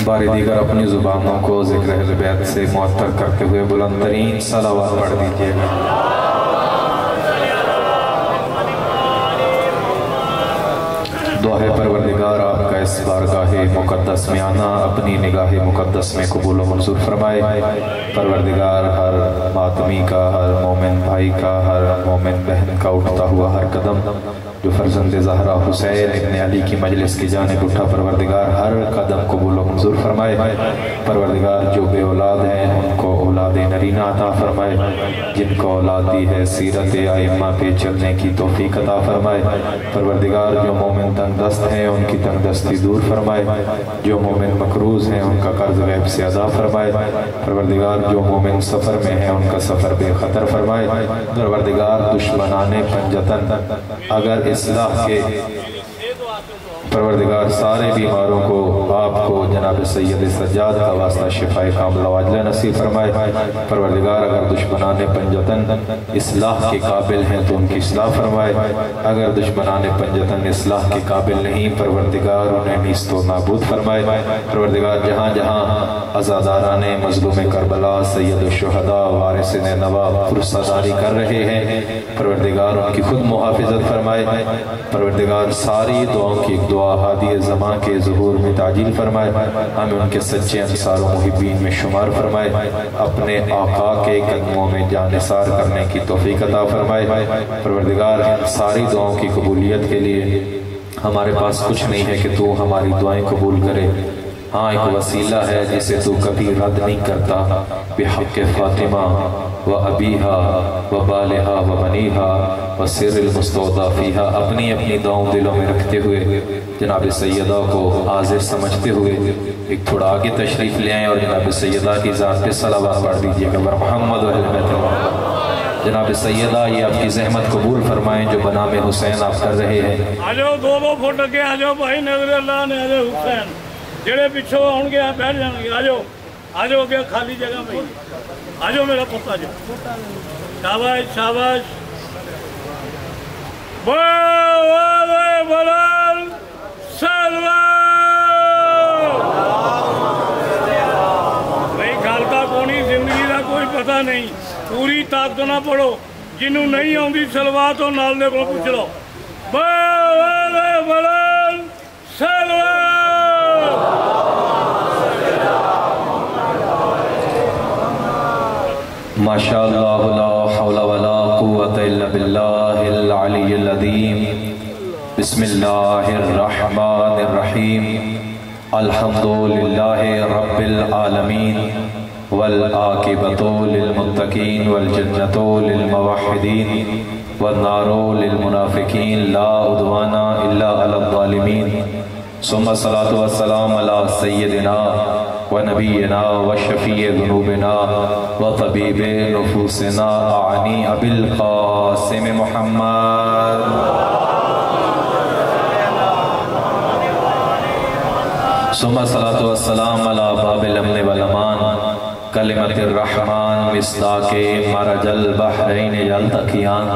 باری دیگر اپنی زبانوں کو ذکر اہل بیت سے معطر کرتے ہوئے بلند ترین صلوات پڑھ دیجئے گا۔ دعا ہے پروردگار آپ کا اس بارگاہ مقدس میں آنا اپنی نگاہ مقدس میں قبول و منظور فرمائے۔ پروردگار ہر ماتمی کا، ہر مومن بھائی کا، ہر مومن بہن کا اٹھتا ہوا ہر قدم جو فرزند زہرا حسین ابن علی کی مجلس کی جانب اٹھا، پروردگار ہر قدم قبول و منظور فرمائے۔ پروردگار جو بے اولاد ہیں ان کو اولاد نرینہ عطا فرمائے، جن کو اولاد دی ہے سیرت ائمہ پہ چلنے کی توفیق عطا فرمائے۔ پروردگار جو مومن تنگ دست ہیں ان کی تنگ دستی دور فرمائے، جو مومن مقروض ہیں ان کا قرض غیب سے ادا فرمائے۔ پروردگار جو مومن سفر میں ہیں ان کا سفر بے خطر فرمائے۔ پروردگار دشمنان پنجتن اگر اصلاح کے پروردگار سارے بیماروں کو آپ کو جناب سید سجاد کا واسطہ شفاء کاملہ واجلہ نصیب فرمائے۔ پروردگار اگر دشمنان پنجتن اصلاح کے قابل ہیں تو ان کی اصلاح فرمائے، اگر دشمنان پنجتن اصلاح کے قابل نہیں پروردگار انہیں نیست و نابود فرمائے۔ پروردگار جہاں جہاں عزاداران مظلوم کربلا سید الشہداء وارثین نواب فرصہ داری کر رہے ہیں، پروردگار ان کی خود محافظت فرمائے۔ پروردگار ساری دعاؤں کی ایک دعا ہادی زمان کے ظہور میں تعجیل فرمائے، ہمیں ان کے سچے انصار و محبین میں شمار فرمائے، اپنے آقا کے قدموں میں جان نثار کرنے کی توفیق عطا فرمائے۔ پروردگار ساری دعاؤں کی قبولیت کے لیے ہمارے پاس کچھ نہیں ہے کہ تو ہماری دعائیں قبول کرے، ہاں ایک وسیلہ ہے جسے تو کبھی رد نہیں کرتا، بحق فاطمہ و ابیہا و بالہا و بنیہا و سر المستودع فیہا، اپنی اپنی دعاؤں دلوں میں رکھتے ہوئے جناب سیدہ کو حاضر سمجھتے ہوئے ایک تھوڑا آگے تشریف لے آئیں اور جناب سیدہ کی ذات پہ صلوات پڑھ دیجئے گا۔ محمد و اہل بیت اللہ۔ جناب سیدہ یہ آپ کی زحمت قبول فرمائیں جو بنام حسین آپ کر رہے ہیں۔ آجو دو پھٹ کے آجو بھائی نظر اللہ نے آجو حسین جڑے پچھو ہوں گے بیٹھ جان گے، آجو آجو گیا خالی جگہ میں آجو میرا پتہ آجو، شاباش شاباش، بلال سلوان بھائی گھالتا کونی زندگی کا کوئی پتہ نہیں، پوری طاقت نہ پڑھو، جنہوں نہیں آؤں سلوات تو نال دے کو پوچھ لو، بلال سلوان۔ ماشاءاللہ لا حول ولا قوة الا باللہ العلی العظیم۔ بسم اللہ الرحمن الرحیم، الحمدللہ رب العالمین، والعاقبۃ للمتقین، والجنۃ للموحدین، والنار للمنافقین، لا عدوان الا علی الظالمین، ثم الصلاۃ والسلام علی سیدنا و نبینا و شفیع ذنوبنا و طبیب نفوسنا اعنی ابی القاسم محمد۔ ثم الصلاۃ والسلام علی باب الامن والامان، کلمت الرحمن مصداق مرج البحرین یلتقیان،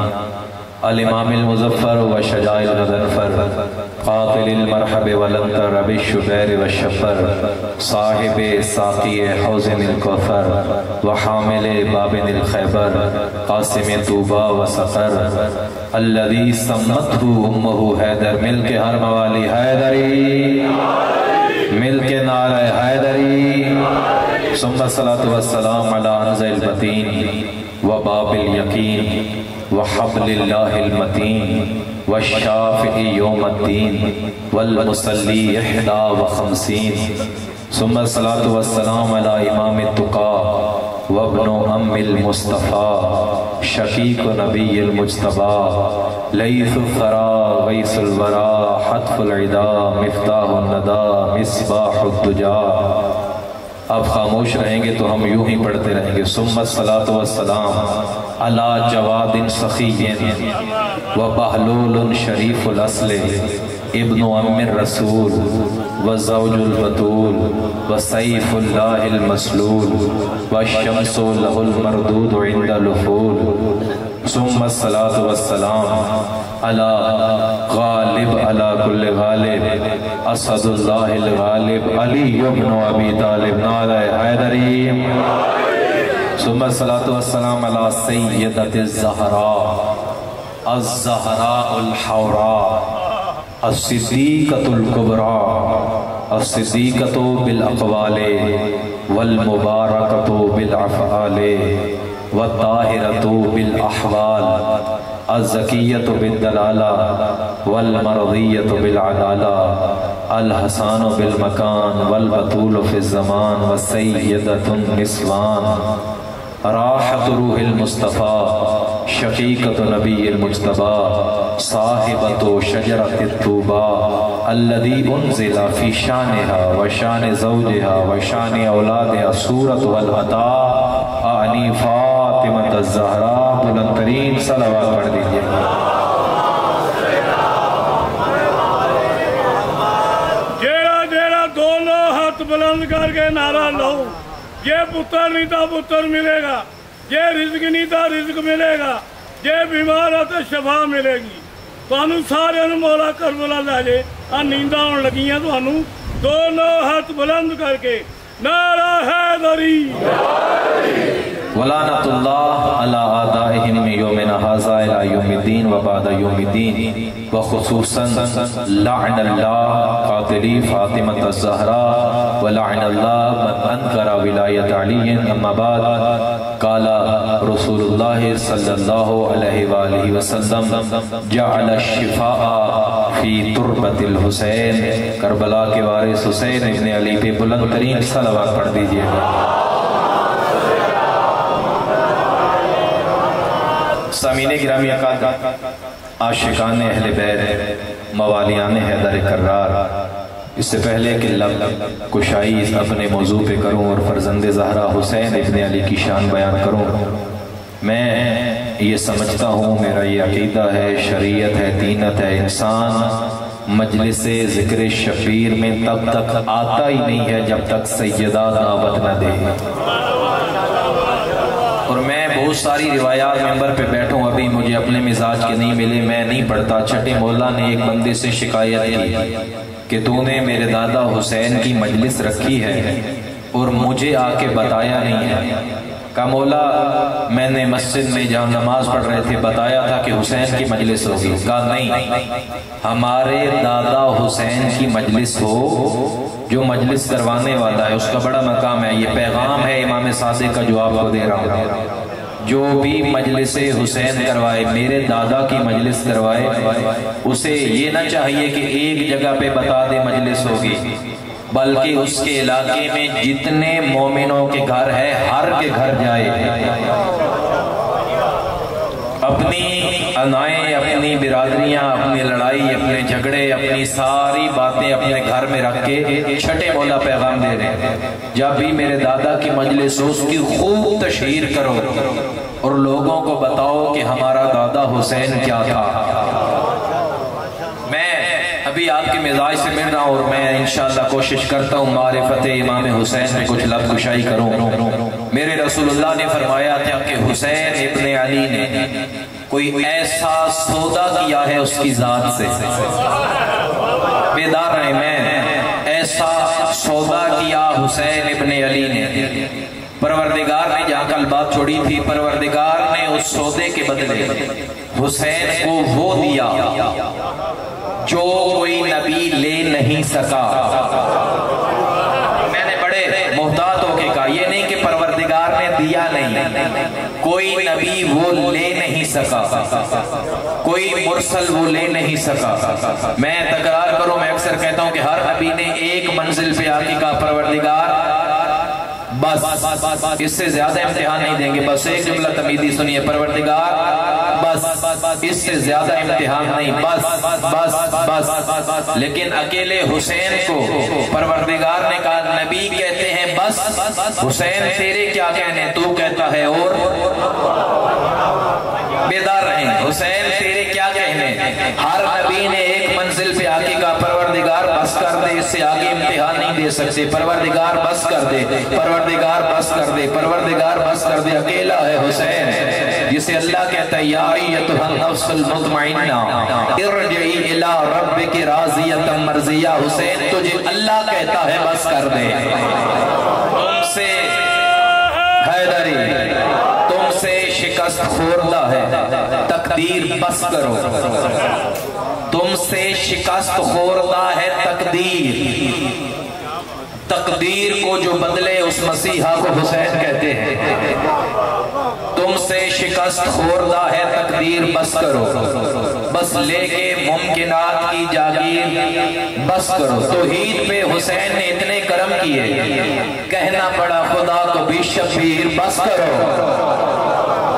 الامام المظفر و شجاع الغضنفر، قاتل المرحب والانتر بالشبیر والشفر، صاحب ساقی حوض الکوثر و حامل بابن الخیبر، قاسم طوبہ و سقر، الذی سمتہ امہ حیدر، مل کے ہر موالی حیدری، مل کے نعرہ حیدری۔ ثم الصلاۃ والسلام علی عنز البطین و باب الیقین وحبل اللہ المتین والشافع یوم الدین والمصلی 51۔ ثم الصلاۃ والسلام علی امام التقیٰ وابن ام المصطفیٰ شقیق نبی المجتبیٰ لیث الثریٰ غیث الورا حتف العدا مفتاح الندى مصباح الدجا۔ آپ خاموش رہیں گے تو ہم یوں ہی پڑھتے رہیں گے۔ ثم الصلاۃ والسلام علی جواد سخی و بہلول شریف الاصل ابن ام الرسول وزوج البتول وسیف اللہ المسلول والشمس له المردود عند الافول ثم الصلاة والسلام على غالب على كل غالب اسد اللہ الغالب علی ابن ابی طالب نعرہ حیدری ثم الصلاة والسلام على سیدۃ الزہراء الزہراء الحوراء الصدیقۃ الکبریٰ الصدیقۃ بالاقوال والمبارکۃ بالافعال والطاہرۃ بالاحوال الزکیۃ بالدلالہ والمرضیۃ بالعدالہ الحسان بالمکان والبتول فی الزمان والسیدۃ النسوان راحت روح المصطفیٰ شقیقت نبی المجتبیٰ صاحبت شجرت الطوبیٰ الذی انزل فی شانها وشان زوجها وشان اولادها سورۃ والعطاء اعنی فاطمۃ الزہراء بلند ترین صلوات پڑھ دیجئے جیڑا دونوں ہاتھ بلند کر کے نعرہ لو یہ پتر نہیں تھا پتر ملے گا، یہ رزق نہیں تھا رزق ملے گا، یہ بیمار ہے تو شفا ملے گی. تانوں سارے مولا کربلا لے جے آ نینداں ہون لگیاں تانوں دونوں ہاتھ بلند کر کے نعرہ حیدری ولعنت اللہ علی آدائہم من یومنا ھذا الی یوم الدین و بعد یوم الدین وخصوصا لعن اللہ قاتلی فاطمۃ الزہراء ولعن اللہ من انکر ولایت علی. اما بعد قال رسول اللہ صلی اللہ علیہ وآلہ وسلم جعل الشفاء فی تربت الحسین. کربلا کے وارث حسین ابن علی پہ بلند ترین صلوات پڑھ دیجئے گا. سامعین گرامی اقدار، عاشقان اہل بیت، موالیان حیدر کرار، اس سے پہلے کہ لب کشائی اپنے موضوع پہ کروں اور فرزند زہرا حسین ابن علی کی شان بیان کروں، میں یہ سمجھتا ہوں، میرا یہ عقیدہ ہے، شریعت ہے، دینت ہے، انسان مجلس ذکر شبیر میں تب تک آتا ہی نہیں ہے جب تک سیدہ دعوت نہ دے. اور میں بہت ساری روایات ممبر پہ بیٹھوں، ابھی مجھے اپنے مزاج کے نہیں ملے، میں نہیں پڑھتا. چھٹے مولا نے ایک بندے سے شکایت کی کہ تو نے میرے دادا حسین کی مجلس رکھی ہے اور مجھے آ کے بتایا نہیں ہے. کہا مولا میں نے مسجد میں جہاں نماز پڑھ رہے تھے بتایا تھا کہ حسین کی مجلس ہوگی. کہا نہیں، ہمارے دادا حسین کی مجلس ہو، جو مجلس کروانے والا ہے اس کا بڑا مقام ہے. یہ پیغام ہے امام صادق کا جو آپ کو دے رہا ہوں. جو بھی مجلس حسین کروائے، میرے دادا کی مجلس کروائے، اسے یہ نہ چاہیے کہ ایک جگہ پہ بتا دے مجلس ہوگی، بلکہ اس کے علاقے میں جتنے مومنوں کے گھر ہے ہر کے گھر جائے، اپنی انائیں، اپنی برادریاں، اپنی لڑائی، اپنے جھگڑے، اپنی ساری باتیں اپنے گھر میں رکھ کے چھٹے مولا پیغام دے رہے ہیں. جب بھی میرے دادا کی مجلس ہو اس کی خوب تشہیر کرو اور لوگوں کو بتاؤ کہ ہمارا دادا حسین کیا تھا. میں ابھی آپ کے مزاج سے مل رہا ہوں اور میں انشاءاللہ کوشش کرتا ہوں معرفت امام حسین میں کچھ لفظ کشائی کروں. میرے رسول اللہ نے فرمایا تھا کہ حسین ابن علی نے کوئی ایسا سودا کیا ہے اس کی ذات سے، بیدار رہے، میں ایسا سودا کیا حسین ابن علی نے. پروردگار نے جہاں کل بات چھوڑی تھی، پروردگار نے اس سودے کے بدلے حسین کو وہ دیا جو کوئی نبی لے نہیں سکا. میں نے بڑے محتاط ہو کے کہا، یہ نہیں کہ پروردگار نے دیا نہیں، کوئی نبی وہ لے نہیں سکا، کوئی مرسل وہ لے نہیں سکا. میں تکرار کروں، میں اکثر کہتا ہوں کہ ہر نبی نے ایک منزل پہ آ کے کہا پروردگار بس اس سے زیادہ امتحان نہیں دیں گے. بس ایک جملہ تمیدی سنیے، پروردگار بس اس سے زیادہ امتحان نہیں، بس بس بس. لیکن اکیلے حسین کو پروردگار نے کہا نبی کہتے ہیں بس، حسین تیرے کیا کہنے، تو کہتا ہے اور. بیدار رہیں، حسین تیرے کیا کہنے. ہر نبی نے ایک منزل پہ آ کے کہا اس سے آگے امتحان نہیں دے سکتے. پروردگار بس کر دے, پروردگار بس کر دے, پروردگار بس کر دے. اکیلا ہے حسین جسے اللہ کہتا ہے یا ایتھا النفس المطمئنہ ارجعی الی ربک راضیۃ مرضیہ. حسین تجھے اللہ کہتا ہے بس کر دے. تم سے حیدری, تم سے شکست خوردہ ہے, تقدیر بس کرو. تم سے شکست خوردہ ہے تقدیر. تقدیر کو جو بدلے اس مسیحا کو حسین کہتے ہیں. تم سے شکست خوردہ ہے تقدیر بس کرو. بس لے کے ممکنات کی جاگیر بس کرو. توحید پہ حسین نے اتنے کرم کیے, کہنا پڑا خدا کو بھی شبیر بس کرو.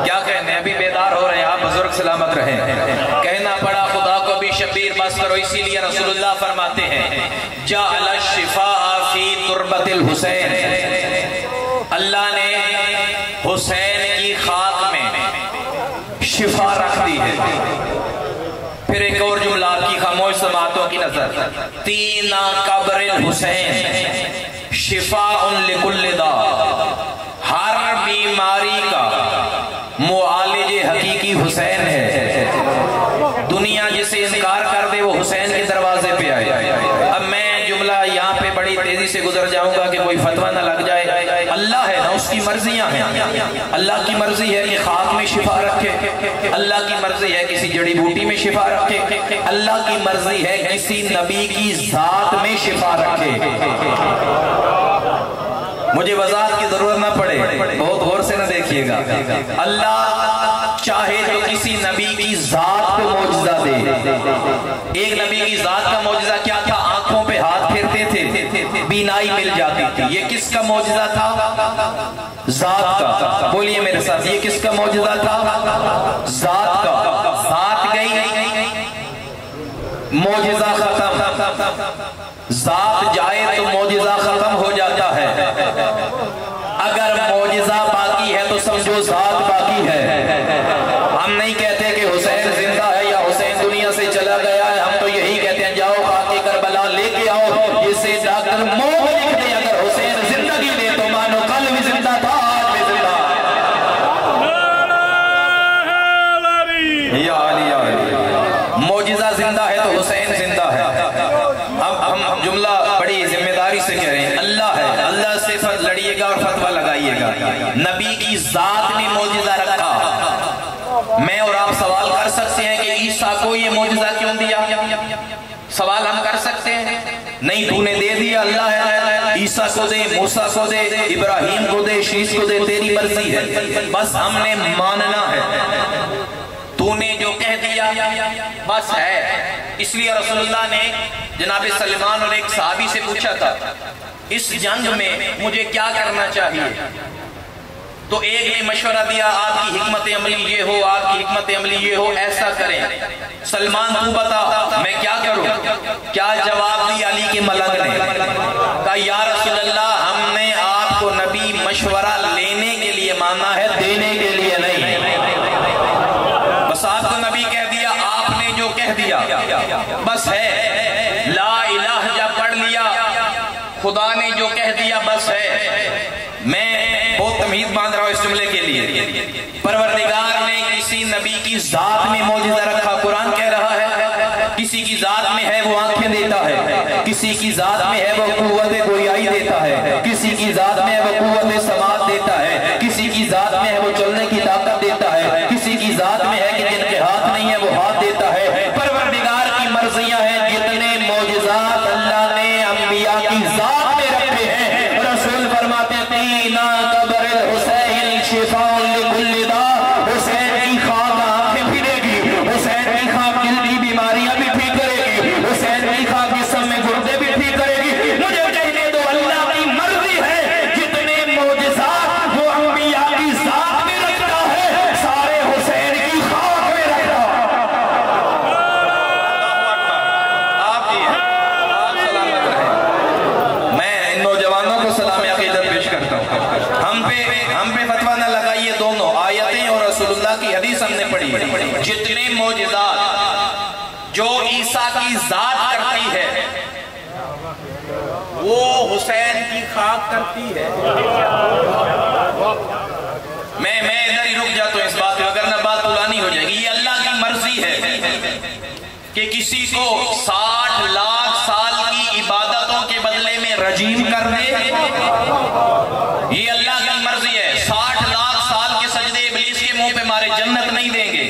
کیا کہنے, ابھی بیدار ہو رہے ہیں آپ بزرگ, سلامت رہیں. کہنا پڑا خدا کو بھی شبیر بس کرو. اسی لیے رسول اللہ فرماتے ہیں جعل الشفاء فی تربت الحسین. اللہ نے حسین کی خاک میں شفا رکھ دی ہے. پھر ایک اور جملہ آپ کی خاموش سماعتوں کی نظر, تینا قبر الحسین شفاء لکل داء. ہر بیماری کا معالج حقیقی حسین ہے. دنیا جسے انکار کر دے وہ حسین کے دروازے پہ آئے. اب میں جملہ یہاں پہ بڑی تیزی سے گزر جاؤں گا کہ کوئی فتویٰ نہ لگ جائے. اللہ ہے نا, اس کی مرضیاں ہیں. اللہ کی مرضی ہے کہ خاک میں شفا رکھے, اللہ کی مرضی ہے کسی جڑی بوٹی میں شفا رکھے, اللہ کی مرضی ہے کسی نبی کی ذات میں شفا رکھے. مجھے وضاحت کی ضرورت نہ پڑے, بہت غور سے نہ دیکھیے گا. اللہ چاہے تو کسی نبی کی ذات کو معجزہ دے. ایک نبی کی ذات کا معجزہ کیا تھا, آنکھوں پہ ہاتھ پھیرتے تھے, بینائی مل جاتی تھی. یہ کس کا معجزہ تھا؟ ذات کا. بولیے میرے ساتھ, یہ کس کا معجزہ تھا؟ ذات کا. ذات گئی, معجزہ ختم. ذات جائے تو معجزہ ختم ہو جاتا ہے. اگر معجزہ باقی ہے تو سمجھو ذات باقی ہے. ہم نہیں کہتے کہ حسین زندہ ہے یا حسین دنیا سے چلا گیا ہے. ہم تو یہی کہتے ہیں جاؤ خاک کربلا لے کے آؤ, جسے ڈاکٹر موت لکھ دے. اگر حسین زندگی دے تو مانو کل بھی زندہ تھا, آج بھی زندہ ہے. یا علی, معجزہ زندہ ہے تو حسین زندہ ہے. اب ہم جملہ بڑی ذمہ داری سے کہہ رہے ہیں, اللہ ہے, اللہ سے لڑیے گا اور فتویٰ لگائیے گا. نبی کی ذات نے معجزہ رکھا. میں اور آپ سوال کر سکتے ہیں کہ عیسیٰ کو یہ معجزہ کیوں دیا؟ سوال ہم کر سکتے ہیں. نہیں, تو نے دے دیا, اللہ ہے. عیسیٰ کو دے, موسیٰ کو دے, ابراہیم کو دے, شیش کو دے, تیری مرضی ہے. بس ہم نے ماننا ہے. تو نے جو کہہ دیا بس ہے. اس لیے رسول اللہ نے جناب سلمان اور ایک صحابی سے پوچھا تھا اس جنگ میں مجھے کیا کرنا چاہیے. تو ایک نے مشورہ دیا, آپ کی حکمت عملی یہ ہو, آپ کی حکمت عملی یہ ہو, ایسا کریں. سلمان تو بتا میں کیا کروں. کیا جواب دی علی کے ملنگ نے؟ کہا یا رسول اللہ, ہم نے آپ کو نبی مشورہ لینے کے لیے مانا ہے, دینے کے لیے نہیں. بس آپ کو نبی کہہ دیا, آپ نے جو کہہ دیا بس ہے. لا الہ جب پڑھ لیا, خدا نے جو کہہ دیا بس ہے. میں بہت تمہید باندھ رہا ہوں اس جملے کے لیے. پروردگار نے کسی نبی کی ذات میں معجزہ رکھا. قرآن کہہ رہا ہے کسی کی ذات میں ہے وہ آنکھیں دیتا ہے, کسی کی ذات میں ہے وہ قوت گویائی دیتا ہے, کسی کی ذات میں ہے وہ قوت سماعت دیتا ہے, کسی کی ذات میں ہے وہ چلنے کی طاقت دیتا ہے, کسی کی ذات میں ہے کہ جن کے ہاتھ نہیں ہے وہ ہاتھ دیتا ہے. پروردگار کی مرضیاں ہیں. جتنے معجزات اللہ نے انبیاء کی ذات میں رکھے ہیں, رسول فرماتے ہیں تینا قبر الحسین شفاء لکل داء. حسین کی خاک آنکھیں پھرے گی, حسین کی خاک دل کی بیماریاں بھی ٹھیک کرے گی, حسین کی خاک جسم میں گردے بھی ٹھیک کرے گی. مجھے کہنے دو اللہ کی مرضی ہے. جتنے معجزات وہ انبیاء کی ذات میں رکھتا ہے, سارے حسین کی خاک میں رکھتا ہے. آپ جی آپ سلامت رہیں. میں ان نوجوانوں کو سلام عقیدت پیش کرتا ہوں. ہم پہ فتویٰ نہ لگائیے. دونوں آیتیں اور رسول اللہ کی حدیث ہم نے پڑھی. جتنے معجزات جو عیسیٰ کی ذات کرتی ہے وہ حسین کی خاک کرتی ہے. میں ادھر ہی رک جاتا ہوں اس بات پہ، اگر نہ بات پرانی ہو جائے گی. یہ اللہ کی مرضی ہے کہ کسی کو 60 لاکھ سال کی عبادتوں کے بدلے میں رجیم کر دے. یہ اللہ کی مرضی ہے. 60 لاکھ سال کے سجدے ابلیس کے منہ پہ مارے، جنت نہیں دیں گے.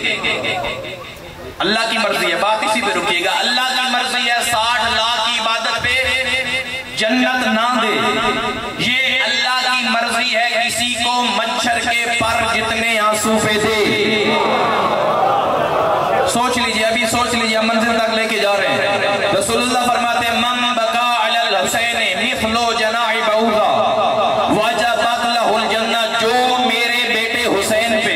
اللہ کی مرضی ہے. بات اسی پہ رکیے گا. اللہ کی مرضی ہے 60 لاکھ کی عبادت پہ جنت نہ دے. یہ اللہ کی مرضی ہے کسی کو مچھر کے پر جتنے آنسو پہ دے. سوچ لیجئے، ابھی سوچ لیجئے، ہم منزل تک لے کے جا رہے ہیں. رسول اللہ فرماتے ہیں من بکا علی الحسین مثل جناح بعوضہ وجبت لہ الجنہ. جو میرے بیٹے حسین پہ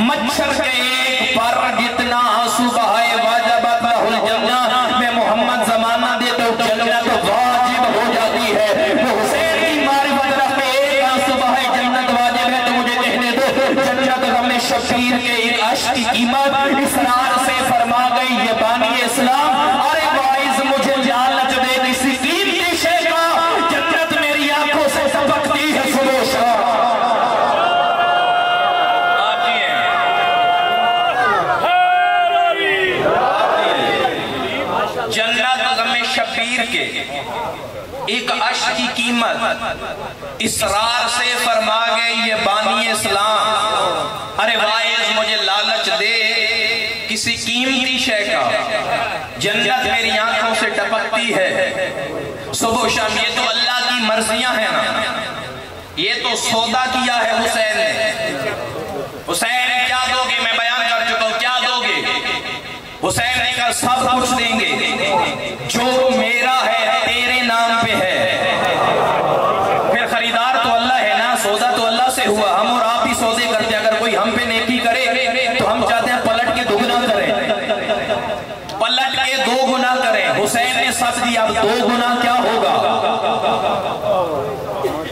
مچھر کے ایک پر جتنا آنسو بہائے وجبت لہ الجنہ، میں محمد زمانہ دیتا ہوں جنت واجب ہو جاتی ہے. وہ حسین کی معرفت رکھتے ایک آنسو بہائے جنت واجب ہے. تو مجھے کہنے دو جنت غم شبیر کے ایک عشق کی قیمت اسرار سے فرما گئی یہ بانی اسلام. ارے وائز مجھے لالچ دے کسی قیمتی شے کا، جنت میری آنکھوں سے ٹپکتی ہے صبح و شام. آپ جی ہیں جنت غم شبیر کے ایک عشق کی قیمت اسرار سے فرما گئے یہ بانی اسلام. ارے وائز مجھے لالچ دے کسی قیمتی شے کا، جنت میری آنکھوں سے ٹپکتی ہے صبح و شام. یہ تو اللہ کی مرضیاں ہیں نا. یہ تو سودا کیا ہے حسین نے. حسین کیا دو گے؟ میں بیان کر چکا ہوں. کیا دو گے؟ حسین نے کہا سب کچھ دیں گے جو میرا ہے تیرے نام پہ ہے. پھر خریدار تو اللہ ہے نا، سودا تو اللہ سے ہوا. ہم اور آپ ہی سودے کرتے ہیں. اگر کوئی ہم پہ نیکی کرے تو ہم چاہتے ہیں پلٹ کے 2 گنا کریں، پلٹ کے 2 گنا کریں. حسین نے سب دیا، اب 2 گنا کیا ہوگا؟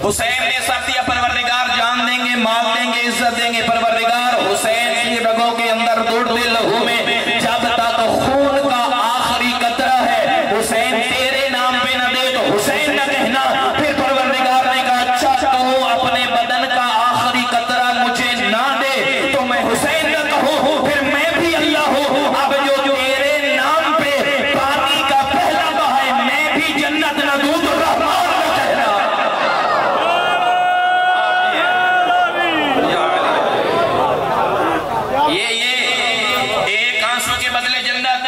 حسین نے سب دیا. پروردگار جان دیں گے، مال دیں گے، عزت دیں گے. پروردگار حسین کی رگوں کے اندر دوڑتے لہو میں جب تک خون کا آخری قطرہ ہے حسین تیرے نام پہ نہ دے تو حسین نہ کہنا. پھر پروردگار نے کہا اچھا کہو اپنے بدن کا آخری قطرہ مجھے نہ دے تو میں حسین نہ کہوں، پھر میں بھی اللہ ہوں. اب جو تیرے نام پہ پانی کا پہلا بہائے میں بھی جنت نہ دوں تو رحمان نہ کہنا. یہ ایک آنسو کے بدلے جنت.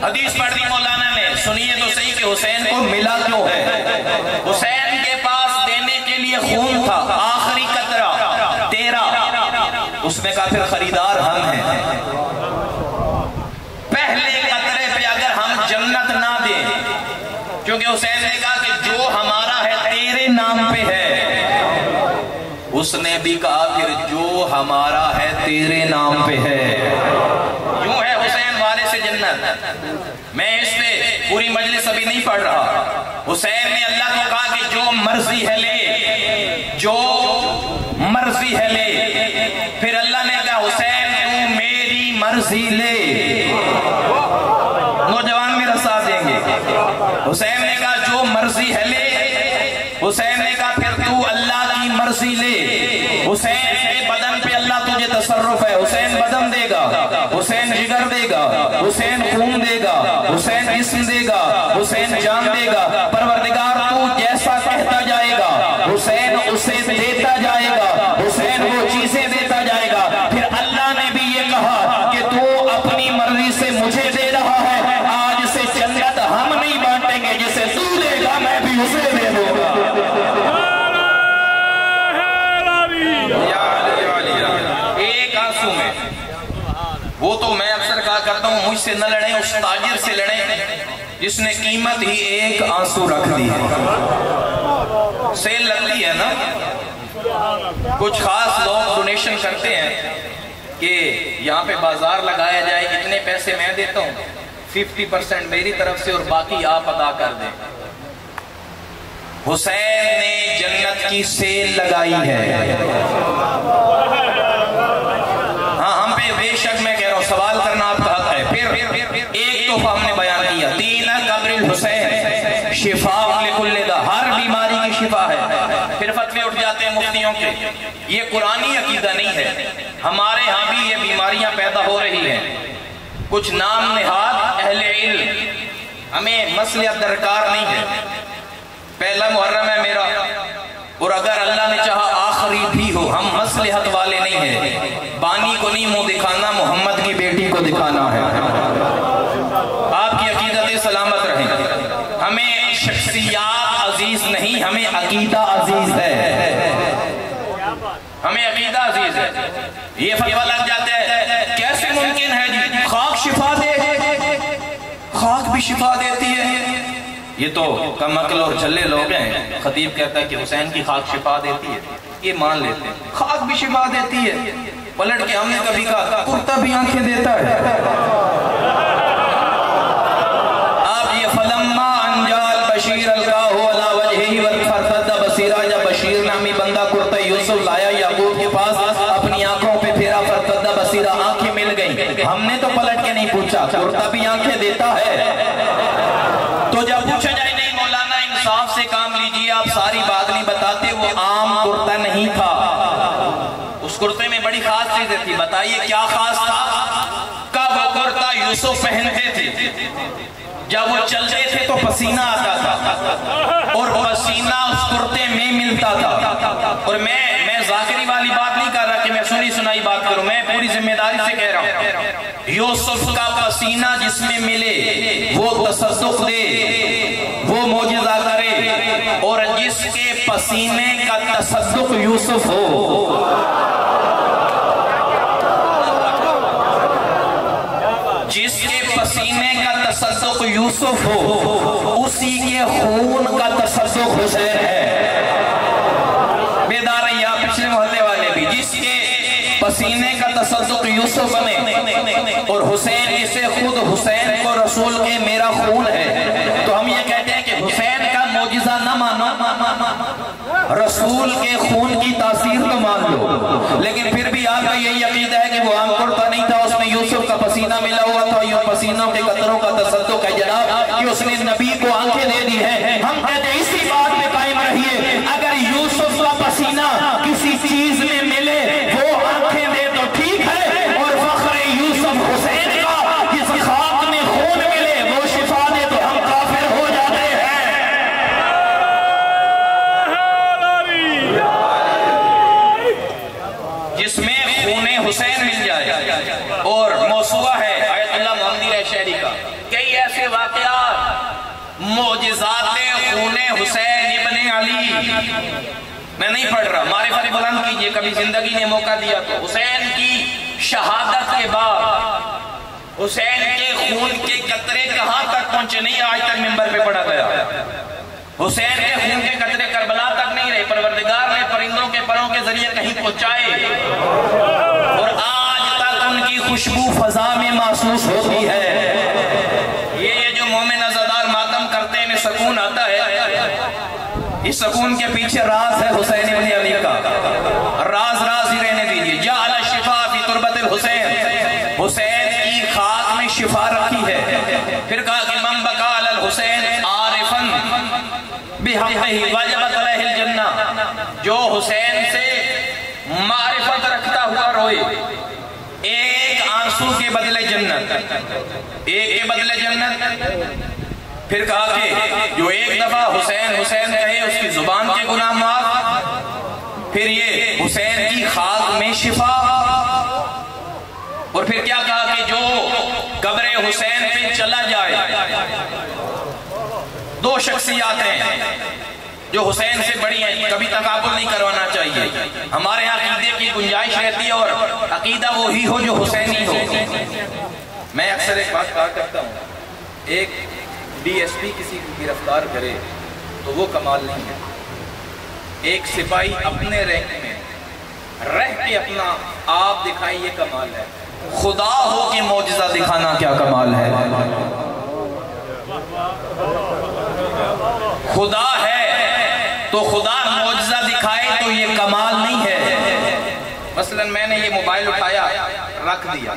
حدیث پڑھ دی مولانا نے، سنیے تو صحیح کہ حسین کو ملا کیوں ہے. حسین کے پاس دینے کے لیے خون تھا، آخری قطرہ تیرا. اس نے کہا پھر خریدار ہم ہیں. پہلے قطرے پہ اگر ہم جنت نہ دیں، کیونکہ حسین نے کہا کہ جو ہمارا ہے تیرے نام پہ ہے. اس نے بھی کہا پھر جو ہمارا ہے تیرے نام پہ ہے. یوں ہے حسین والے سے جنت. میں اس پہ پوری مجلس ابھی نہیں پڑھ رہا. حسین نے اللہ کو کہا کہ جو مرضی ہے لے، جو مرضی ہے لے. پھر اللہ نے کہا حسین تو میری مرضی لے. نوجوان میرا ساتھ دیں گے. حسین نے کہا جو مرضی ہے لے. حسین نے کہا پھر تو اللہ کی مرضی لے. حسین کے بدن پہ اللہ تجھے تصرف ہے. حسین بدن دے گا، حسین جگر دے گا، حسین خون دے گا، حسین جسم دے گا، حسین جان دے گا. پروردگار تو جیسا کہتا جائے گا حسین اسے دیتا جائے گا، حسین وہ چیزیں دیتا جائے گا. پھر اللہ نے بھی یہ کہا کہ تو اپنی مرضی سے مجھے دے رہا ہے. آج سے جنت ہم نہیں بانٹیں گے، جسے تو دے گا میں بھی اسے دے دوں گا. ایک آنسو میں. وہ تو میں اکثر کہا کرتا ہوں مجھ سے نہ لڑیں، اس تاجر سے لڑیں جس نے قیمت ہی ایک آنسو رکھ دی ہے. سیل لگتی ہے نا، کچھ خاص لوگ ڈونیشن کرتے ہیں کہ یہاں پہ بازار لگایا جائے، اتنے پیسے میں دیتا ہوں، 50% میری طرف سے اور باقی آپ ادا کر دیں. حسین نے جنت کی سیل لگائی ہے. ہاں ہم پہ بے شک میں کہہ رہا ہوں سوال کرنا آپ کا حق ہے. پھر ایک تحفہ ہم نے بیان کیا، 3 قبر الحسین شفاء لکل داء. ہر شفا ہے. پھر فتوے اٹھ جاتے ہیں مفتیوں کے. یہ قرآنی عقیدہ نہیں ہے. ہمارے ہاں بھی یہ بیماریاں پیدا ہو رہی ہیں. کچھ نام نہاد اہل علم ہمیں مصلحت درکار نہیں ہے. پہلا محرم ہے میرا اور اگر اللہ نے چاہا آخری بھی ہو, ہم مصلحت والے نہیں ہیں. بانی کو نہیں منہ دکھانا, محمد کی بیٹی کو دکھانا ہے. آپ کی عقیدت سلامت رہیں. ہمیں شخصیات عزیز نہیں, ہمیں عقیدہ عزیز ہے. ہمیں عقیدہ عزیز ہے. یہ فتویٰ لگ جاتا ہے کیسے ممکن ہے جی خاک شفا دے, خاک بھی شفا دیتی ہے. یہ تو کم عقل اور جھلے لوگ ہیں. خطیب کہتا ہے کہ حسین کی خاک شفا دیتی ہے, یہ مان لیتے ہیں. خاک بھی شفا دیتی ہے. پلٹ کے ہم نے کبھی کہا کرتا بھی آنکھیں دیتا ہے. آپ یہ فلما انجال بشیر القاہو علی وجہی فرفد بصیرہ, جب بشیر نامی بندہ کرتا یوسف لایا یعقوب کے پاس, اپنی آنکھوں پہ پھیرا فرفد بصیرہ, آنکھیں مل گئیں. ہم نے تو پلٹ کے نہیں پوچھا کرتا بھی آنکھیں دیتا ہے. تو جب پوچھا جائے نہیں مولانا انصاف سے کام لیجئے, آپ ساری بات نہیں بتاتے. وہ عام کرتا نہیں تھا, اس کرتے میں بڑی خاص چیزیں تھی. بتائیے کیا خاص تھا؟ کب وہ کرتا یوسف پہنتے تھے, جب وہ چلتے تھے تو پسینہ آتا تھا اور پسینہ اس کرتے میں ملتا تھا. اور میں ذاکری والی بات نہیں کر رہا کہ میں سنی سنائی بات کروں, میں پوری ذمہ داری سے کہہ رہا ہوں. یوسف کا پسینہ جس میں ملے وہ تصدق دے, وہ معجزہ کرے. اور جس کے پسینے کا تصدق یوسف ہو, جس کے پسینے کا تصدق یوسف ہو, اسی کے خون کا تصدق حسین ہے. بیدار رہیے آپ پچھلے محلے والے بھی. جس کے پسینے کا تصدق یوسف بنے اور حسین اسے خود حسین کو رسول کے میرا خون ہے, تو ہم یہ کہتے ہیں کہ حسین کا معجزہ نہ مانو, رسول کے خون کی تاثیر تو مان لو. لیکن پھر بھی آپ کا یہی عقیدہ ہے کہ وہ عام کرتا نہیں تھا, اس میں یوسف کا پسینہ ملا ہوا تھا. یہ پسینوں کے قطروں کا تصدق ہے جناب کہ اس نے نبی کو آنکھیں دے دی ہیں. ہم کہتے ہیں اسی بات میں قائم رہیے. اگر یوسف کا پسینہ کسی چیز میں ملے وہ آنکھیں دے تو ٹھیک ہے, اور فخر یوسف حسین کا جس خاک میں خون ملے وہ شفا دے تو ہم کافر ہو جاتے ہیں. جس میں خون حسین مل جائے. اور موسوعہ ہے آیت اللہ محمدی رہ شہری کا, کئی ایسے واقعات معجزات خون حسین ابن علی. میں نہیں پڑھ رہا, معرفت بلند کیجئے, کبھی زندگی نے موقع دیا تو. حسین کی شہادت کے بعد حسین کے خون کے قطرے کہاں تک پہنچے نہیں آج تک منبر پہ پڑھا گیا. حسین کے خون کے قطرے کربلا تک نہیں رہے, پروردگار نے پرندوں کے پروں کے ذریعے کہیں پہنچائے, اور آج تک ان کی خوشبو فضا میں محسوس ہوتی ہے. یہ جو مومن عزادار ماتم کرتے ہیں انہیں سکون آتا ہے. اس سکون کے پیچھے راز ہے حسین ابن علی کا. راز راز ہی رہنے دیجئے. جعل الشفاء فی تربت الحسین, حسین کی خاک میں شفا رکھی ہے. پھر کہا کہ من بکا علی الحسین عارفا بحقہ وجبت علیہ الجنہ, جو حسین سے معرفت رکھتا ہوا روئے, ایک آنسو کے بدلے جنت, ایک کے بدلے جنت. پھر کہا کہ جو ایک دفعہ حسین حسین کہے اس کی زبان کے گناہ معاف. پھر یہ حسین کی خاک میں شفا. اور پھر کیا کہا کہ جو قبر حسین پہ چلا جائے, دو شخصیات ہیں جو حسین سے بڑی ہیں, کبھی تقابل نہیں کروانا چاہیے. ہمارے یہاں عقیدے کی گنجائش رہتی ہے اور عقیدہ وہی ہو جو حسینی ہو. میں اکثر ایک بات کہا کرتا ہوں, ایک ڈی ایس پی کسی کو گرفتار کرے تو وہ کمال نہیں ہے. ایک سپاہی اپنے رینک میں رہ کے اپنا آپ دکھائے یہ کمال ہے. خدا ہو کے معجزہ دکھانا کیا کمال ہے. خدا ہے تو خدا معجزہ دکھائے تو یہ کمال نہیں ہے. مثلا میں نے یہ موبائل اٹھایا رکھ دیا,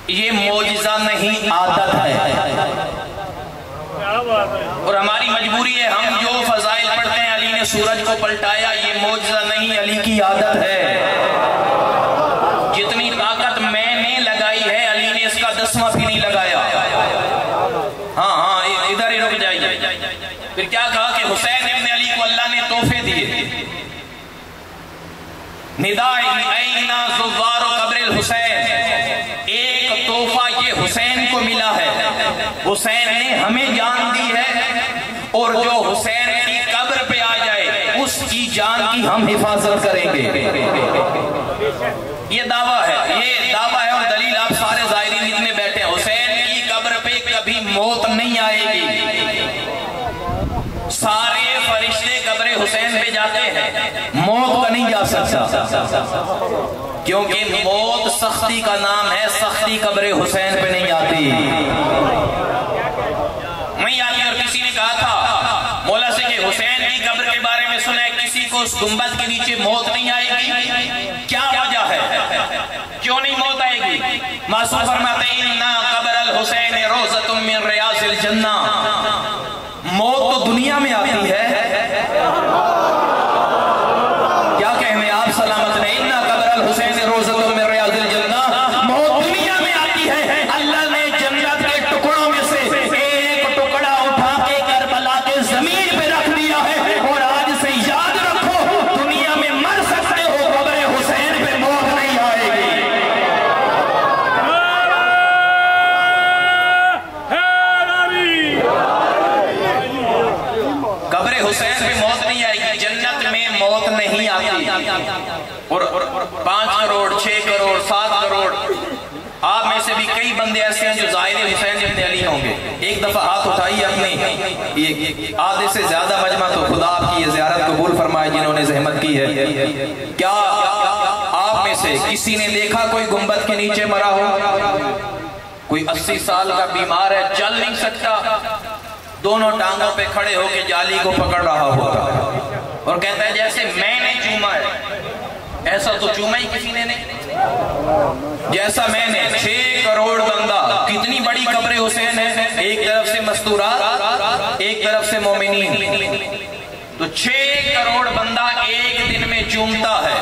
یہ معجزہ نہیں عادت ہے. اور ہماری مجبوری ہے, ہم جو فضائل پڑھتے ہیں علی نے سورج کو پلٹایا، یہ معجزہ نہیں، علی کی عادت ہے۔ جتنی طاقت میں نے لگائی ہے علی نے اس کا 10واں بھی نہیں لگایا۔ ہاں ادھر ہی رک جائیے۔ پھر کیا کہا کہ حسین ابن علی کو اللہ نے تحفے دیے۔ ندائی اینا زوار قبر الحسین، ایک تحفہ یہ حسین کو ملا ہے، حسین نے ہمیں جان دی ہے، اور جو حسین کی قبر پہ آ جائے اس کی جان کی ہم حفاظت کریں گے۔ یہ دعویٰ ہے، یہ دعویٰ ہے اور دلیل آپ سارے ظاہرین جتنے بیٹھے ہیں، حسین کی قبر پہ کبھی موت نہیں آئے گی۔ سارے فرشتے قبر حسین پہ جاتے ہیں، موت کا نہیں جا سکتا، کیونکہ موت سختی کا نام ہے، سختی قبر حسین پہ نہیں آتی۔ نہیں آتی۔ اور کسی نے کہا تھا مولا سے کہ حسین کی قبر کے بارے میں سنا ہے کسی کو اس گنبد کے نیچے موت نہیں آئے گی، کیا وجہ ہے، کیوں نہیں موت آئے گی؟ معصوم فرماتے ہیں اِنَّا قبر الحسین روضۃ من ریاض الجنہ، موت تو دنیا میں آتی ہے، کیا کہنے آپ سلامت نے، اِنَّا قبر الحسین روضۃ من ریاض الجنہ، موت دنیا میں آتی ہے۔ اللہ نے جنت کے ٹکڑوں میں سے ایک ٹکڑا اٹھا کے کربلا کے زمین پہ رکھ دیا ہے، اور آج سے یاد رکھو دنیا میں مر سکتے ہو، قبر حسین پہ موت نہیں آئے گی۔ قبر حسین پہ موت نہیں آئے گی، جنت میں موت نہیں آتی۔ اور 5 کروڑ 6 کروڑ 7 کروڑ آپ میں سے بھی کئی بندے ایسے ہیں جو ظاہر حسین ابن علی ہوں گے۔ ایک دفعہ ہاتھ اٹھائیے اپنی، آدھے سے زیادہ مجمع تو خدا آپ کی یہ زیارت قبول فرمائے جنہوں نے زحمت کی ہے۔ کیا آپ میں سے کسی نے دیکھا کوئی گنبد کے نیچے مرا ہو؟ کوئی 80 سال کا بیمار ہے، چل نہیں سکتا، دونوں ٹانگوں پہ کھڑے ہو کے جالی کو پکڑ رہا ہوتا ہے اور کہتا ہے جیسے میں نے چوما ہے، ایسا تو چوما ہی کسی نے نہیں، جیسا میں نے۔ 6 کروڑ بندہ، کتنی بڑی قبر حسین ہے، ایک طرف سے مستورات ایک طرف سے مومنین، تو 6 کروڑ بندہ ایک دن میں چومتا ہے۔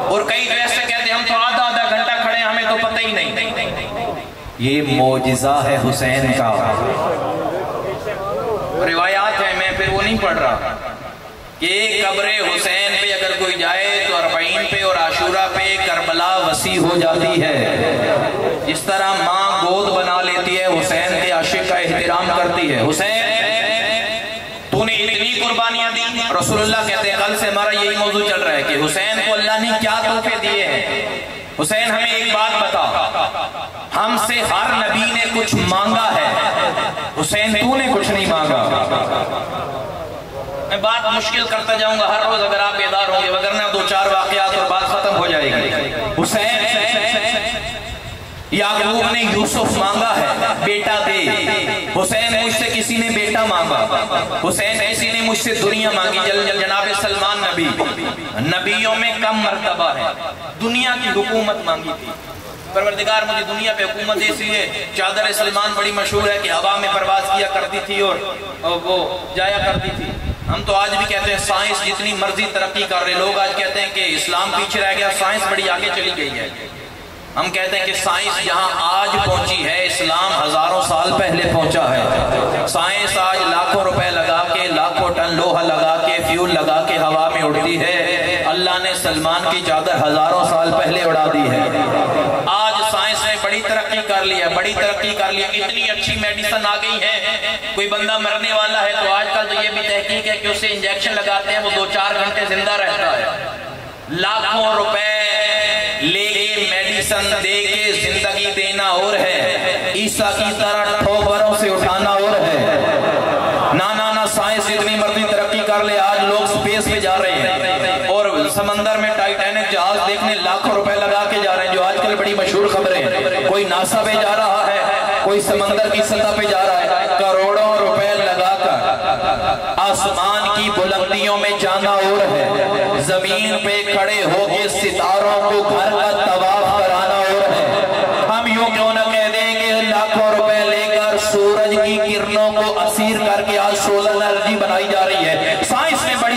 اور کئی ایسے کہتے ہیں ہم تو آدھا گھنٹہ کھڑے ہیں، ہمیں تو پتہ ہی نہیں۔ یہ معجزہ ہے حسین کا، روایات ہیں، میں پھر وہ نہیں پڑھ رہا کہ قبر حسین پہ اگر کوئی جائے تو 40 پہ اور عاشورہ پہ کربلا وسیع ہو جاتی ہے۔ جس طرح ماں گود بنا لیتی ہے، حسین کے عاشق کا احترام کرتی ہے۔ حسین تو نے اتنی قربانیاں دی، رسول اللہ کہتے ہیں کل سے ہمارا یہی موضوع چل رہا ہے کہ حسین کو اللہ نے کیا تحفے دیے ہیں۔ حسین ہمیں ایک بات بتا، ہم سے ہر نبی نے کچھ مانگا ہے، حسین تو نے کچھ نہیں مانگا۔ میں بات مشکل کرتا جاؤں گا ہر روز اگر آپ بیدار ہوں گے، وگرنہ 2-4 واقعات اور بات ختم ہو جائے گی۔ حسین یعقوب نے یوسف مانگا ہے، بیٹا دے۔ حسین مجھ سے کسی نے بیٹا مانگا، حسین کسی نے مجھ سے دنیا مانگی۔ جناب سلمان نبی نبیوں میں کم مرتبہ ہے، دنیا کی حکومت مانگی تھی۔ پروردگار مجھے دنیا پہ حکومت دے، اس لیے چادر سلمان بڑی مشہور ہے کہ ہوا میں پرواز کیا کرتی تھی اور وہ جایا کرتی تھی۔ ہم تو آج بھی کہتے ہیں سائنس جتنی مرضی ترقی کر رہے، لوگ آج کہتے ہیں کہ اسلام پیچھے رہ گیا، سائنس بڑی آگے چلی گئی ہے۔ ہم کہتے ہیں کہ سائنس جہاں آج پہنچی ہے، اسلام ہزاروں سال پہلے پہنچا ہے۔ سائنس آج لاکھوں روپے لگا کے، لاکھوں ٹن لوہا لگا کے، فیول لگا کے ہوا میں اڑتی ہے۔ اللہ نے سلمان کی چادر ہزاروں سال پہلے اڑا دی ہے۔ آج سائنس نے بڑی ترقی کر لی ہے، بڑی ترقی کر لی ہے، اتنی اچھی میڈیسن آ گئی ہے۔ کوئی بندہ مرنے والا ہے تو آج کل تو یہ بھی تحقیق ہے کہ اسے انجیکشن لگاتے ہیں، وہ 2-4 گھنٹے زندہ رہتا ہے۔ لاکھوں روپے لے کے میڈیسن دے کے زندگی دینا اور ہے، عیسیٰ کی طرح ٹھوکروں سے اٹھانا اور ہے۔ نہ سائنس اتنی مرضی ترقی کر لے، آج لوگ سپیس پہ جا رہے ہیں اور سمندر میں ٹائٹینک جہاز دیکھنے لاکھوں روپے لگا کے جا رہے ہیں، جو آج کل بڑی مشہور خبریں ہیں۔ کوئی ناسا پہ جا رہا ہے، کوئی سمندر کی سطح پہ جا رہا ہے، کروڑوں روپے لگا کر آسمان کی بلندیوں میں جانا اور ہے، زمین پہ کھڑے ہو کے ستاروں کو گھر کا طواف کرانا اور ہے۔ ہم یوں کیوں نہ کہہ دیں کہ لاکھوں روپے لے کر سورج کی کرنوں کو اسیر کر کے آج سولر انرجی بنائی جا رہی ہے۔ سائنس نے بڑی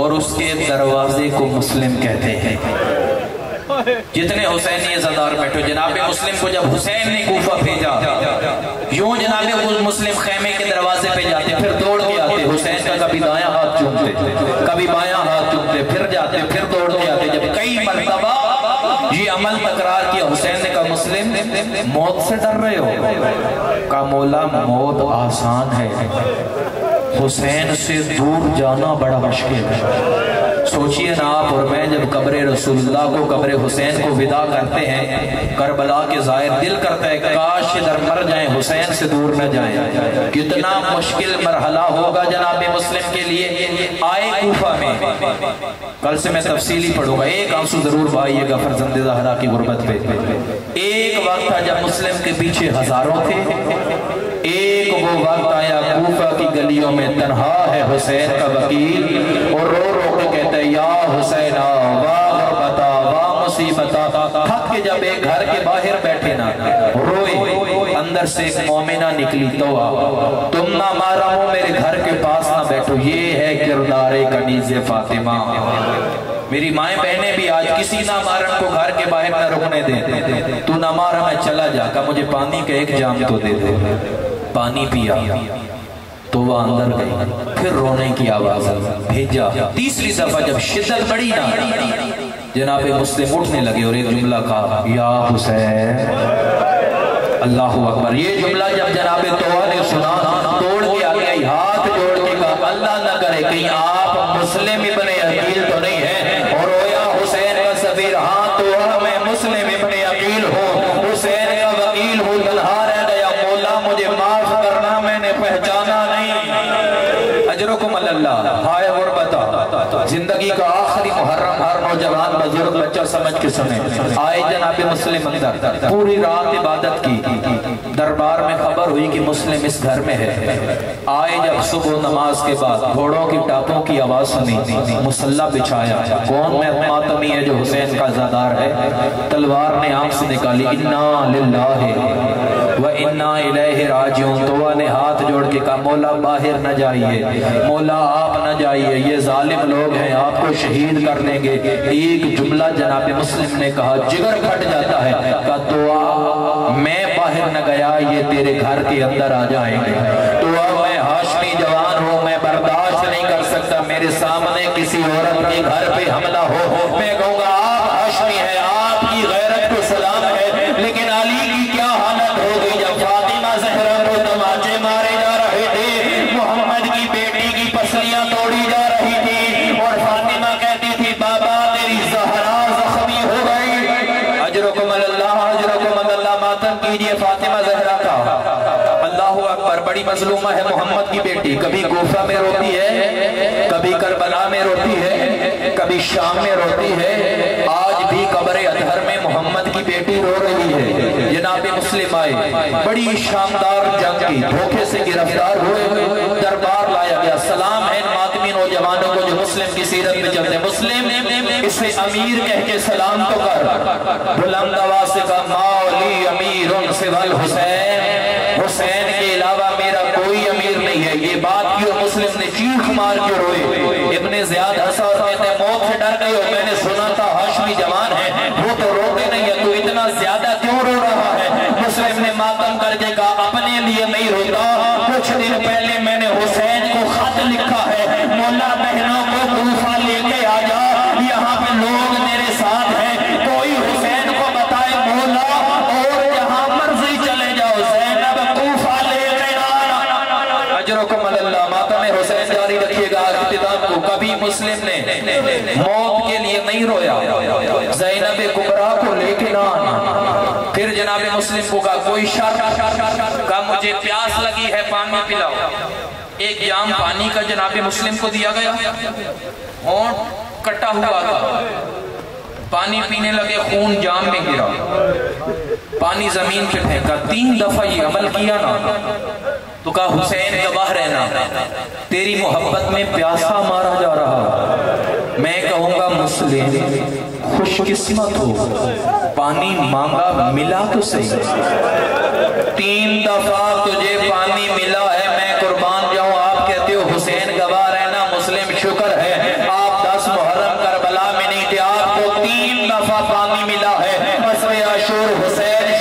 اور اس کے دروازے کو مسلم کہتے ہیں۔ جتنے حسینی عزادار بیٹھو، جناب مسلم کو جب حسین نے کوفہ بھیجا، یوں جناب مسلم خیمے کے دروازے پہ جاتے، پھر دوڑ کے آتے، حسین کا کبھی دایاں ہاتھ چومتے، کبھی بایاں ہاتھ چومتے، پھر جاتے، پھر دوڑ کے آتے۔ جب کئی مرتبہ یہ عمل تکرار کیا، حسین نے کہا مسلم موت سے ڈر رہے ہو؟ کہا مولا موت آسان ہے، حسین سے دور جانا بڑا مشکل ہے۔ سوچئے نا آپ اور میں جب قبر رسول اللہ کو، قبر حسین کو ودا کرتے ہیں، کربلا کے ظاہر دل کرتا ہے کاش ادھر مر جائیں، حسین سے دور نہ جائیں۔ کتنا مشکل مرحلہ ہوگا جناب مسلم کے لیے۔ آئے کوفہ میں، کل سے میں تفصیلی پڑھوں گا، ایک آنسو ضرور بہائیے گا فرزند زہرا کی غربت پہ۔ ایک وقت تھا جب مسلم کے پیچھے ہزاروں تھے، ایک وہ وقت آیا کوفہ کی گلیوں میں تنہا ہے حسین کا وکیل، اور رو رو کے کہتا ہے یا حسین واہ غربتا واہ مصیبتا۔ تھک کے جب ایک گھر کے باہر بیٹھے نا روئے، اندر سے ایک مومنہ نکلی تو تم نہ مارا ہو میرے گھر کے پاس نہ بیٹھو، یہ ہے کردار کنیز فاطمہ۔ میری مائیں بہنیں بھی آج کسی نہ مارن کو گھر کے باہر نہ رکنے دیں، تو نہ مارا میں چلا جا، کہ مجھے پانی کا ایک جام تو دے دے۔ پانی پیا تو وہ اندر گئی، پھر رونے کی آواز بھیجا۔ تیسری دفعہ جب شدت بڑی نا، جناب مسلم اٹھنے لگے اور ایک جملہ کہا یا حسین، اللہ اکبر۔ یہ جملہ جب جناب توہا نے سنا، توڑ کے آ گئی، ہاتھ جوڑ کے کہا اللہ نہ کرے کہیں آپ مسلم ابن عقیل تو نہیں ہے، اور رویا حسین کا سفیر، ہاں توہا میں مسلم ابن عقیل ہوں، حسین کا وکیل ہوں، تنہا رہ گیا، مولا مجھے معاف کرنا، میں نے پہچانا نہیں۔ اجرکم اللہ۔ ہائے غربتا، زندگی کا آخری محرم ہر نوجوان بزرگ بچہ سمجھ کے سنے۔ آئے جناب مسلم اندر، پوری رات عبادت کی، دربار میں خبر ہوئی کہ مسلم اس گھر میں ہے۔ آئے جب صبح نماز کے بعد گھوڑوں کی ٹاپوں کی آواز سنی، مصلی بچھایا، کون ماتمی ہے جو حسین کا عزادار ہے؟ تلوار نے آنکھ سے نکالی، انا للہ و انا الیہ راجعون۔ توہا نے ہاتھ جوڑ کے کہا مولا باہر نہ جائیے، مولا آپ نہ جائیے، یہ ظالم لوگ ہیں، آپ کو شہید کر دیں گے۔ ایک جملہ جناب مسلم نے کہا، جگر پھٹ جاتا ہے، کہا توہا میں باہر نہ گیا، یہ تیرے گھر کے اندر آ جائیں گے۔ توہا میں ہاشمی جوان ہوں، میں برداشت نہیں کر سکتا میرے سامنے کسی عورت کے گھر پہ حملہ ہو، میں کہوں گا آپ ہاشمی ہیں، آپ کی غیرت کو سلام ہے، لیکن علی کی کیا حالت ہو گئی جب فاطمہ زہرا کو تماچے مارے جا رہے تھے، محمد کی بیٹی کی پسلیاں توڑی جا رہی تھی، اور فاطمہ کہتی تھی بابا تیری زہرا زخمی ہو گئی۔ اجرکم اللہ، اجرکم اللہ، ماتم کیجئے فاطمہ زہرا کا۔ اللہ اکبر، بڑی مظلومہ ہے محمد کی بیٹی، کبھی کوفہ میں روتی ہے، کبھی کربلا میں روتی ہے، کبھی شام میں روتی ہے، آج بھی قبر اطہر میں محمد کی بیٹی رو رہی ہے۔ جناب مسلم آئے، بڑی شاندار جنگ کی، دھوکے سے گرفتار ہوئے، دربار لایا گیا۔ سلام ہے ان ماتمی نوجوانوں کو جو مسلم کی سیرت میں چلتے، مسلم اسے امیر کہہ کے سلام تو کر، بلند آواز سے کہا مولی امیر سوى الحسین، حسین کے علاوہ میرا کوئی امیر نہیں ہے۔ یہ بات کی اور مسلم نے چیخ مار کے روئے۔ ابن زیاد ہنسا اور کہتے ہیں موت سے ڈر گئے ہو، میں نے سنا تھا ہاشمی جوان ہے، وہ تو روتے نہیں ہے، تو اتنا زیادہ کیوں رو رہا ہے؟ مسلم نے ماتم کر کے کہا اپنے لیے نہیں روتا، کچھ دن پہلے میں نے حسین کو خط لکھا ہے، مولا بہنوں کو کوفہ لے کے آ جا، یہاں پہ لوگ میرے ساتھ ہیں، کوئی حسین کو بتائے مولا، اور جہاں مرضی چلے جاؤ، زینب کوفہ لے کے آنا۔ اجرکم اللہ، ماتم حسین جاری رکھیے گا اختتام کو۔ کبھی مسلم نے موت کے لیے نہیں رویا، زینب کبریٰ کو لے کے نہ آنا۔ پھر جناب مسلم کو کہا کوئی شرط، کہا مجھے پیاس لگی ہے پانی پلاؤ۔ ایک جام پانی کا جناب مسلم کو دیا گیا، اور کٹا ہوا تھا، پانی پینے لگے، خون جام میں گرا، پانی زمین پہ پھینکا۔ 3 دفعہ یہ عمل کیا نا تو کہا حسین گواہ رہنا، تیری محبت میں پیاسا مارا جا رہا، میں کہوں گا مسلم خوش قسمت ہو، پانی مانگا ملا تو صحیح۔ 3 دفعہ تجھے پانی ملا ہے، میں قربان جاؤں، آپ کہتے ہو حسین گواہ رہنا، مسلم شکر ہے آپ